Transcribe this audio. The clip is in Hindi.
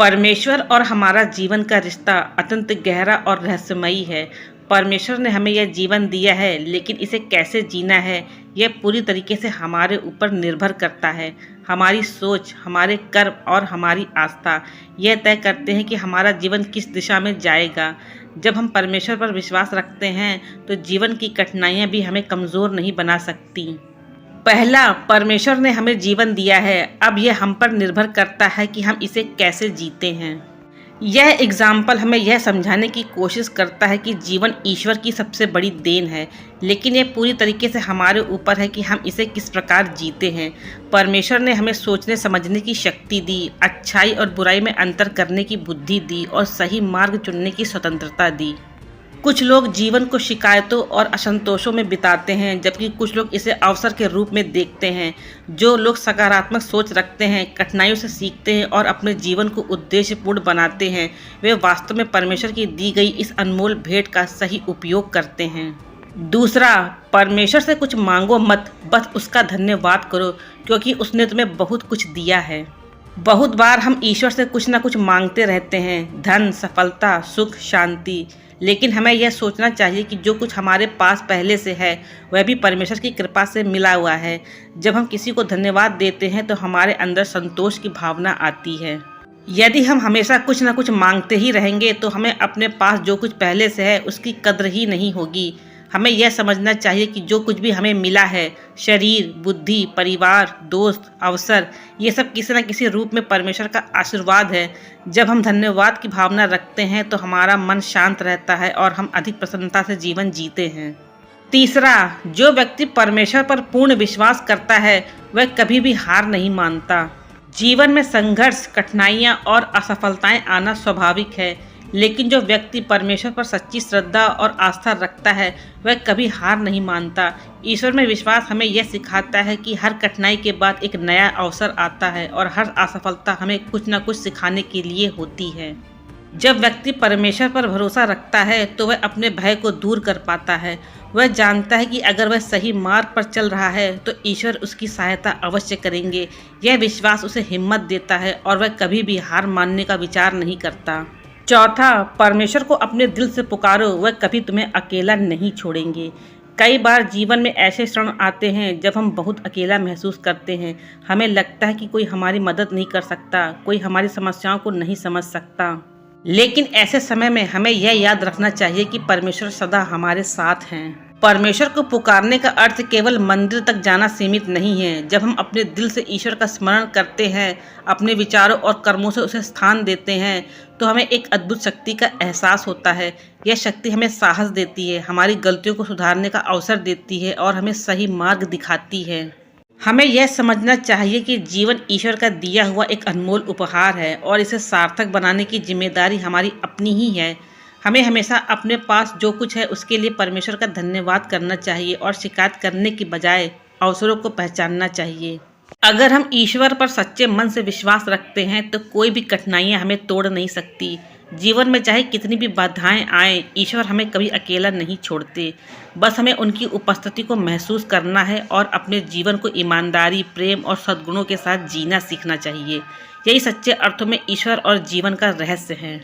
परमेश्वर और हमारा जीवन का रिश्ता अत्यंत गहरा और रहस्यमयी है। परमेश्वर ने हमें यह जीवन दिया है, लेकिन इसे कैसे जीना है, यह पूरी तरीके से हमारे ऊपर निर्भर करता है। हमारी सोच, हमारे कर्म और हमारी आस्था यह तय करते हैं कि हमारा जीवन किस दिशा में जाएगा। जब हम परमेश्वर पर विश्वास रखते हैं, तो जीवन की कठिनाइयाँ भी हमें कमज़ोर नहीं बना सकती। पहला, परमेश्वर ने हमें जीवन दिया है, अब यह हम पर निर्भर करता है कि हम इसे कैसे जीते हैं। यह एग्जाम्पल हमें यह समझाने की कोशिश करता है कि जीवन ईश्वर की सबसे बड़ी देन है, लेकिन यह पूरी तरीके से हमारे ऊपर है कि हम इसे किस प्रकार जीते हैं। परमेश्वर ने हमें सोचने समझने की शक्ति दी, अच्छाई और बुराई में अंतर करने की बुद्धि दी और सही मार्ग चुनने की स्वतंत्रता दी। कुछ लोग जीवन को शिकायतों और असंतोषों में बिताते हैं, जबकि कुछ लोग इसे अवसर के रूप में देखते हैं। जो लोग सकारात्मक सोच रखते हैं, कठिनाइयों से सीखते हैं और अपने जीवन को उद्देश्यपूर्ण बनाते हैं, वे वास्तव में परमेश्वर की दी गई इस अनमोल भेंट का सही उपयोग करते हैं। दूसरा, परमेश्वर से कुछ मांगो मत, बस उसका धन्यवाद करो, क्योंकि उसने तुम्हें बहुत कुछ दिया है। बहुत बार हम ईश्वर से कुछ ना कुछ मांगते रहते हैं, धन, सफलता, सुख, शांति, लेकिन हमें यह सोचना चाहिए कि जो कुछ हमारे पास पहले से है वह भी परमेश्वर की कृपा से मिला हुआ है। जब हम किसी को धन्यवाद देते हैं तो हमारे अंदर संतोष की भावना आती है। यदि हम हमेशा कुछ न कुछ मांगते ही रहेंगे तो हमें अपने पास जो कुछ पहले से है उसकी कद्र ही नहीं होगी। हमें यह समझना चाहिए कि जो कुछ भी हमें मिला है, शरीर, बुद्धि, परिवार, दोस्त, अवसर, ये सब किसी न किसी रूप में परमेश्वर का आशीर्वाद है। जब हम धन्यवाद की भावना रखते हैं तो हमारा मन शांत रहता है और हम अधिक प्रसन्नता से जीवन जीते हैं। तीसरा, जो व्यक्ति परमेश्वर पर पूर्ण विश्वास करता है वह कभी भी हार नहीं मानता। जीवन में संघर्ष, कठिनाइयाँ और असफलताएं आना स्वाभाविक है, लेकिन जो व्यक्ति परमेश्वर पर सच्ची श्रद्धा और आस्था रखता है वह कभी हार नहीं मानता। ईश्वर में विश्वास हमें यह सिखाता है कि हर कठिनाई के बाद एक नया अवसर आता है और हर असफलता हमें कुछ न कुछ सिखाने के लिए होती है। जब व्यक्ति परमेश्वर पर भरोसा रखता है तो वह अपने भय को दूर कर पाता है। वह जानता है कि अगर वह सही मार्ग पर चल रहा है तो ईश्वर उसकी सहायता अवश्य करेंगे। यह विश्वास उसे हिम्मत देता है और वह कभी भी हार मानने का विचार नहीं करता। चौथा, परमेश्वर को अपने दिल से पुकारो, वह कभी तुम्हें अकेला नहीं छोड़ेंगे। कई बार जीवन में ऐसे क्षण आते हैं जब हम बहुत अकेला महसूस करते हैं। हमें लगता है कि कोई हमारी मदद नहीं कर सकता, कोई हमारी समस्याओं को नहीं समझ सकता। लेकिन ऐसे समय में हमें यह याद रखना चाहिए कि परमेश्वर सदा हमारे साथ हैं। परमेश्वर को पुकारने का अर्थ केवल मंदिर तक जाना सीमित नहीं है। जब हम अपने दिल से ईश्वर का स्मरण करते हैं, अपने विचारों और कर्मों से उसे स्थान देते हैं, तो हमें एक अद्भुत शक्ति का एहसास होता है। यह शक्ति हमें साहस देती है, हमारी गलतियों को सुधारने का अवसर देती है और हमें सही मार्ग दिखाती है। हमें यह समझना चाहिए कि जीवन ईश्वर का दिया हुआ एक अनमोल उपहार है और इसे सार्थक बनाने की जिम्मेदारी हमारी अपनी ही है। हमें हमेशा अपने पास जो कुछ है उसके लिए परमेश्वर का धन्यवाद करना चाहिए और शिकायत करने की बजाय अवसरों को पहचानना चाहिए। अगर हम ईश्वर पर सच्चे मन से विश्वास रखते हैं तो कोई भी कठिनाइयां हमें तोड़ नहीं सकती। जीवन में चाहे कितनी भी बाधाएं आएं, ईश्वर हमें कभी अकेला नहीं छोड़ते। बस हमें उनकी उपस्थिति को महसूस करना है और अपने जीवन को ईमानदारी, प्रेम और सद्गुणों के साथ जीना सीखना चाहिए। यही सच्चे अर्थों में ईश्वर और जीवन का रहस्य है।